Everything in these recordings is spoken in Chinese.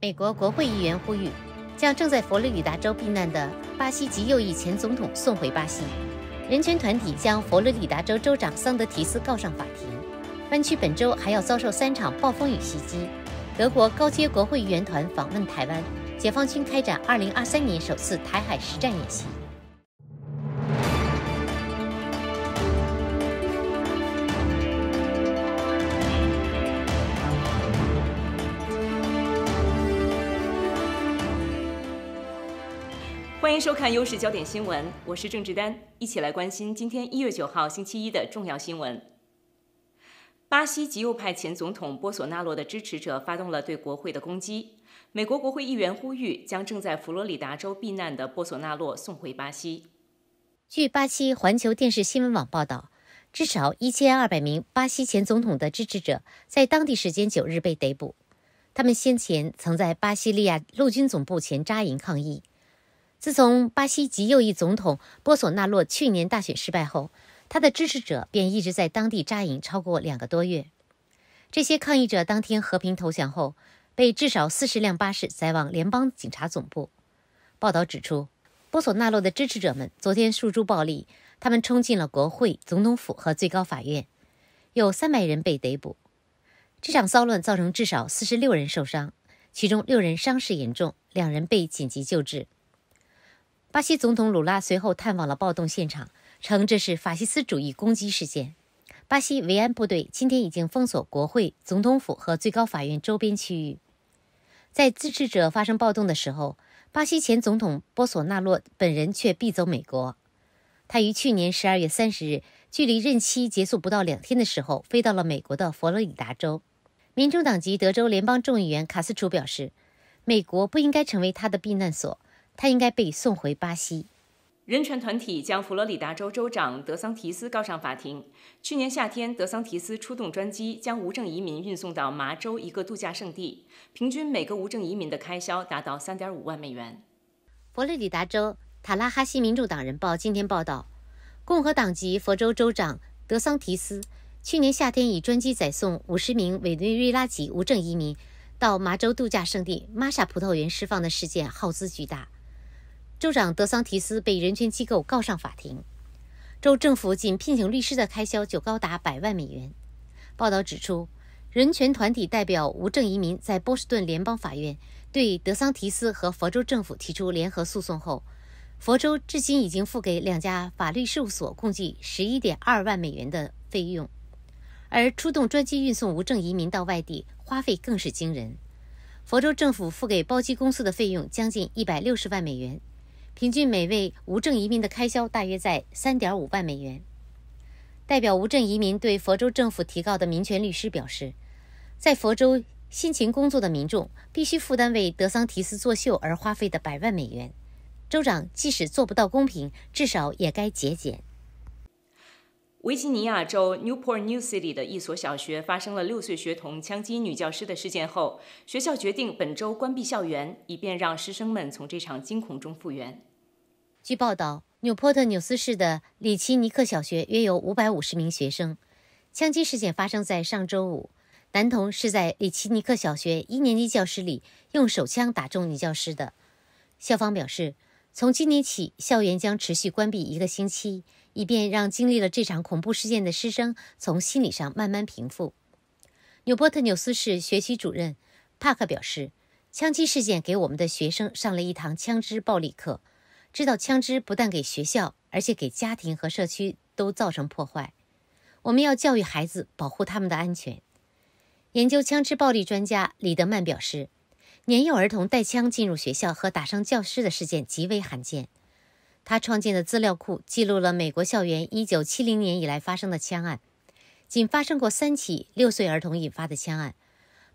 美国国会议员呼吁，将正在佛罗里达州避难的巴西极右翼前总统送回巴西。人权团体将佛罗里达州州长桑德提斯告上法庭。湾区本周还要遭受3场暴风雨袭击。德国高阶国会议员团访问台湾，解放军开展2023年首次台海实战演习。欢迎收看优视焦点新闻，我是郑志丹，一起来关心今天1月9号星期一的重要新闻。巴西极右派前总统波索纳罗的支持者发动了对国会的攻击。美国国会议员呼吁将正在佛罗里达州避难的波索纳罗送回巴西。据巴西环球电视新闻网报道，至少1200名巴西前总统的支持者在当地时间9日被逮捕。他们先前曾在巴西利亚陆军总部前扎营抗议。自从巴西极右翼总统波索纳洛去年大选失败后，他的支持者便一直在当地扎营超过2个多月。这些抗议者当天和平投降后，被至少40辆巴士载往联邦警察总部。报道指出，波索纳洛的支持者们昨天诉诸暴力，他们冲进了国会、总统府和最高法院，有300人被逮捕。这场骚乱造成至少46人受伤，其中6人伤势严重，2人被紧急救治。巴西总统鲁拉随后探望了暴动现场，称这是法西斯主义攻击事件。巴西维安部队今天已经封锁国会、总统府和最高法院周边区域。在支持者发生暴动的时候，巴西前总统波索纳洛本人却避走美国。他于去年12月30日，距离任期结束不到2天的时候，飞到了美国的佛罗里达州。民主党籍德州联邦众议员卡斯楚表示，美国不应该成为他的避难所，他应该被送回巴西。人权团体将佛罗里达州州长德桑提斯告上法庭。去年夏天，德桑提斯出动专机将无证移民运送到麻州一个度假胜地，平均每个无证移民的开销达到3.5万美元。佛罗里达州塔拉哈西民主党人报今天报道，共和党籍佛州州长德桑提斯去年夏天以专机载送50名委内瑞拉籍无证移民到麻州度假胜地玛莎葡萄园释放的事件耗资巨大。州长德桑提斯被人权机构告上法庭，州政府仅聘请律师的开销就高达100万美元。报道指出，人权团体代表无证移民在波士顿联邦法院对德桑提斯和佛州政府提出联合诉讼后，佛州至今已经付给2家法律事务所共计11.2万美元的费用，而出动专机运送无证移民到外地花费更是惊人。佛州政府付给包机公司的费用将近160万美元，平均每位无证移民的开销大约在3.5万美元。代表无证移民对佛州政府提告的民权律师表示，在佛州辛勤工作的民众必须负担为德桑提斯作秀而花费的100万美元。州长即使做不到公平，至少也该节俭。维吉尼亚州 Newport News City 的一所小学发生了6岁学童枪击女教师的事件后，学校决定本周关闭校园，以便让师生们从这场惊恐中复原。据报道，纽波特纽斯市的里奇尼克小学约有550名学生。枪击事件发生在上周五，男童是在里奇尼克小学1年级教室里用手枪打中女教师的。校方表示，从今年起，校园将持续关闭1个星期，以便让经历了这场恐怖事件的师生从心理上慢慢平复。纽波特纽斯市学区主任帕克表示，枪击事件给我们的学生上了一堂枪支暴力课，知道枪支不但给学校，而且给家庭和社区都造成破坏。我们要教育孩子，保护他们的安全。研究枪支暴力专家李德曼表示，年幼儿童带枪进入学校和打伤教师的事件极为罕见。他创建的资料库记录了美国校园1970年以来发生的枪案，仅发生过3起6岁儿童引发的枪案，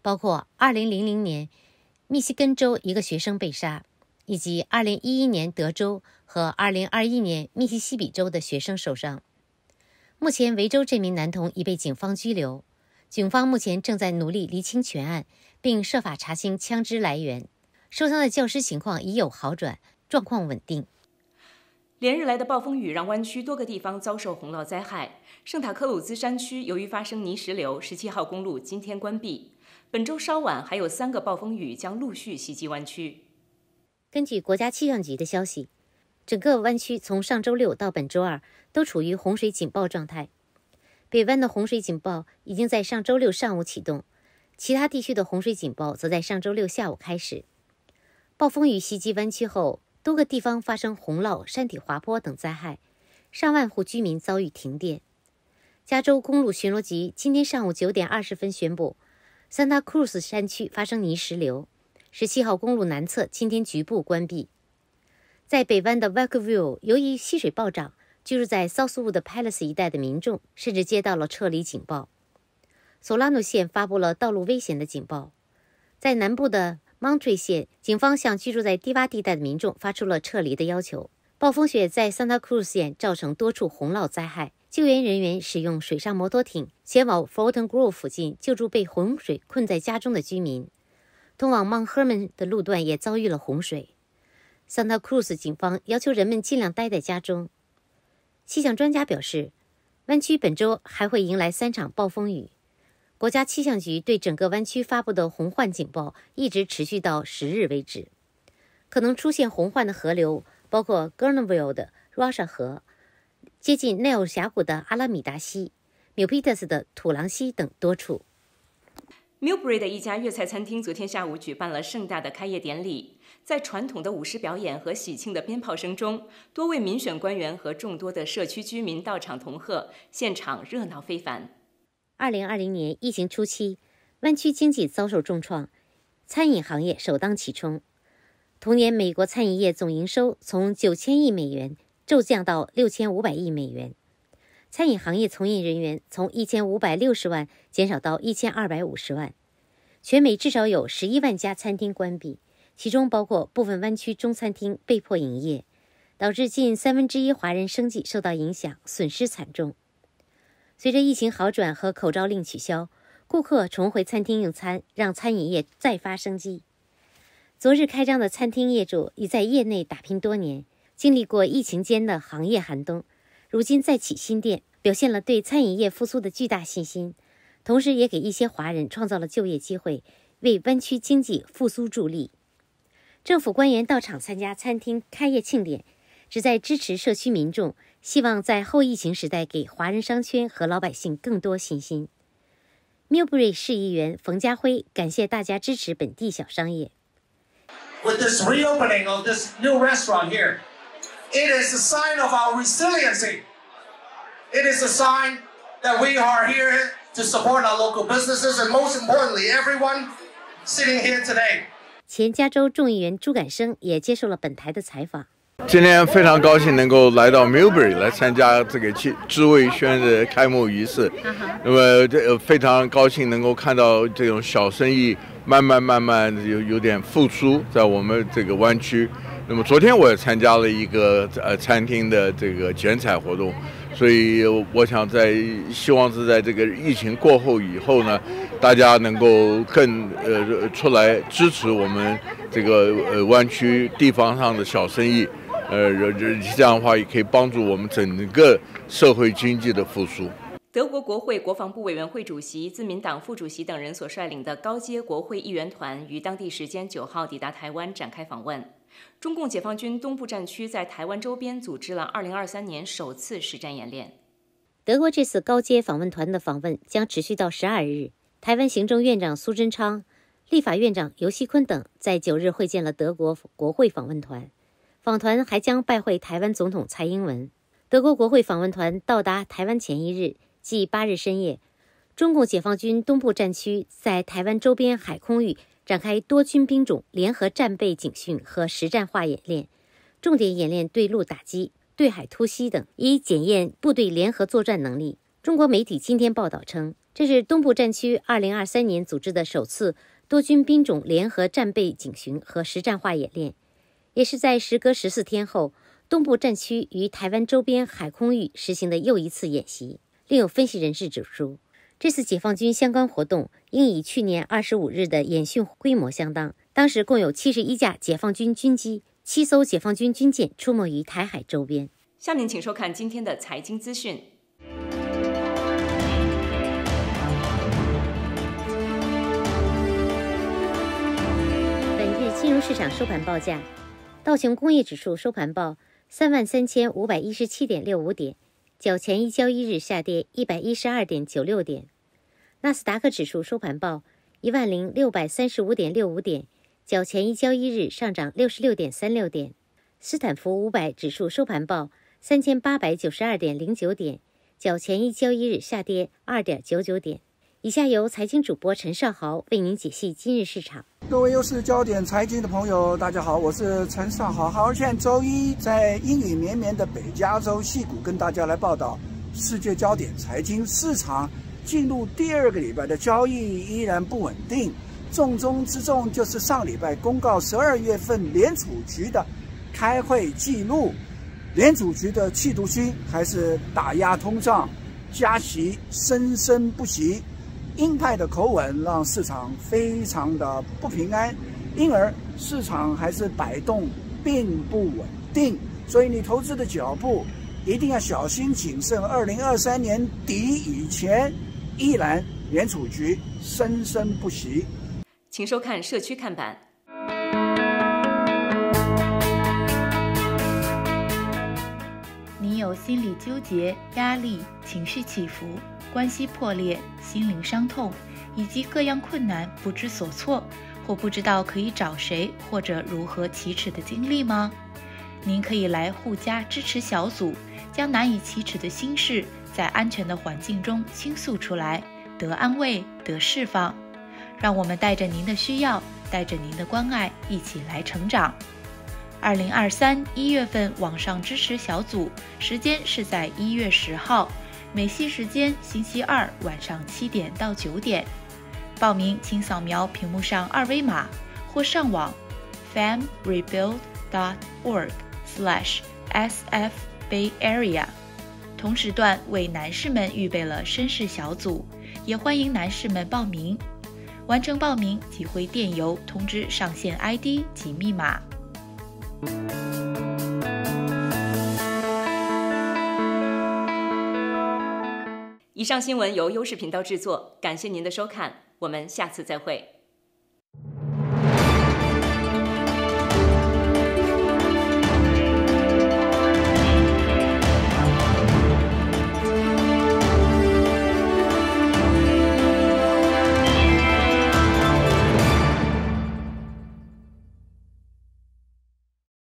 包括2000年密西根州一个学生被杀，以及2011年德州和2021年密西西比州的学生受伤。目前维州这名男童已被警方拘留，警方目前正在努力厘清全案，并设法查清枪支来源。受伤的教师情况已有好转，状况稳定。连日来的暴风雨让湾区多个地方遭受洪涝灾害。圣塔克鲁兹山区由于发生泥石流，17号公路今天关闭。本周稍晚还有3个暴风雨将陆续袭击湾区。根据国家气象局的消息，整个湾区从上周六到本周二都处于洪水警报状态。北湾的洪水警报已经在上周六上午启动，其他地区的洪水警报则在上周六下午开始。暴风雨袭击湾区后，多个地方发生洪涝、山体滑坡等灾害，上万户居民遭遇停电。加州公路巡逻局今天上午9点20分宣布，桑塔克鲁斯山区发生泥石流，17号公路南侧今天局部关闭。在北湾的 Vacaville， 由于溪水暴涨，居住在 Southwood Palace 一带的民众甚至接到了撤离警报。索拉诺县发布了道路危险的警报。在南部的 Monterey 县，警方向居住在低洼地带的民众发出了撤离的要求。暴风雪在 Santa Cruz 县造成多处洪涝灾害，救援人员使用水上摩托艇前往 Fulton Grove 附近救助被洪水困在家中的居民。通往 Mount Hermon 的路段也遭遇了洪水。Santa Cruz 警方要求人们尽量待在家中。气象专家表示，湾区本周还会迎来3场暴风雨。国家气象局对整个湾区发布的洪患警报一直持续到10日为止。可能出现洪患的河流包括 Gurneville 的 Russia 河、接近奈尔峡谷的阿拉米达溪、Milpitas 的土狼溪等多处。Millbury 的一家粤菜餐厅昨天下午举办了盛大的开业典礼，在传统的舞狮表演和喜庆的鞭炮声中，多位民选官员和众多的社区居民到场同贺，现场热闹非凡。2020年疫情初期，湾区经济遭受重创，餐饮行业首当其冲。同年，美国餐饮业总营收从9000亿美元骤降到6500亿美元，餐饮行业从业人员从1560万减少到1250万，全美至少有11万家餐厅关闭，其中包括部分湾区中餐厅被迫营业，导致近1/3华人生计受到影响，损失惨重。随着疫情好转和口罩令取消，顾客重回餐厅用餐，让餐饮业再发生机。昨日开张的餐厅业主已在业内打拼多年，经历过疫情间的行业寒冬，如今再起新店，表现了对餐饮业复苏的巨大信心，同时也给一些华人创造了就业机会，为湾区经济复苏助力。政府官员到场参加餐厅开业庆典，旨在支持社区民众，希望在后疫情时代给华人商圈和老百姓更多信心。Millbury 市议员冯家辉感谢大家支持本地小商业。With this reopening of this new restaurant here, it is a sign of our resiliency. It is a sign that we are here to support our local businesses and most importantly, everyone sitting here today. 前加州众议员朱感生也接受了本台的采访。今天非常高兴能够来到 Millbury 来参加这个知味轩的开幕仪式。那么非常高兴能够看到这种小生意慢慢有点复苏在我们这个湾区。那么昨天我也参加了一个餐厅的这个剪彩活动，所以我想希望是在这个疫情过后以后呢，大家能够更出来支持我们这个湾区地方上的小生意。这样的话也可以帮助我们整个社会经济的复苏。德国国会国防部委员会主席、自民党副主席等人所率领的高阶国会议员团于当地时间9号抵达台湾展开访问。中共解放军东部战区在台湾周边组织了2023年首次实战演练。德国这次高阶访问团的访问将持续到12日。台湾行政院长苏贞昌、立法院长游锡堃等在9日会见了德国国会访问团。访团还将拜会台湾总统蔡英文。德国国会访问团到达台湾前一日，即8日深夜，中共解放军东部战区在台湾周边海空域展开多军兵种联合战备警训和实战化演练，重点演练对陆打击、对海突袭等，以检验部队联合作战能力。中国媒体今天报道称，这是东部战区2023年组织的首次多军兵种联合战备警训和实战化演练，也是在时隔14天后，东部战区于台湾周边海空域实行的又一次演习。另有分析人士指出，这次解放军相关活动应与去年25日的演训规模相当，当时共有71架解放军军机、7艘解放军军舰出没于台海周边。下面请收看今天的财经资讯。融市场收盘报价：道琼工业指数收盘报33,517.65点，较前一交易日下跌112.96点；纳斯达克指数收盘报10635.65点，较前一交易日上涨66.36点；斯坦福500指数收盘报3892.09点，较前一交易日下跌2.99点。以下由财经主播陈少豪为您解析今日市场。各位优势焦点财经的朋友，大家好，我是陈少豪。好，现在周一在阴雨绵绵的北加州矽谷跟大家来报道世界焦点财经市场进入第2个礼拜的交易依然不稳定，重中之重就是上礼拜公告12月份联储局的开会记录。联储局的企图心还是打压通胀，加息生生不息，鹰派的口吻让市场非常的不平安，因而市场还是摆动并不稳定，所以你投资的脚步一定要小心谨慎。2023年底以前，依然联储局生生不息。请收看社区看板。你有心理纠结、压力、情绪起伏、关系破裂、心灵伤痛，以及各样困难不知所措，或不知道可以找谁或者如何启齿的经历吗？您可以来互家支持小组，将难以启齿的心事在安全的环境中倾诉出来，得安慰，得释放。让我们带着您的需要，带着您的关爱，一起来成长。2023 1月份网上支持小组时间是在1月10号，美西时间星期2晚上7点到9点。报名请扫描屏幕上2维码，或上网 famrebuild.org/sfbayarea。同时段为男士们预备了绅士小组，也欢迎男士们报名。完成报名即会电邮通知上线 ID 及密码。以上新闻由优视频道制作，感谢您的收看，我们下次再会。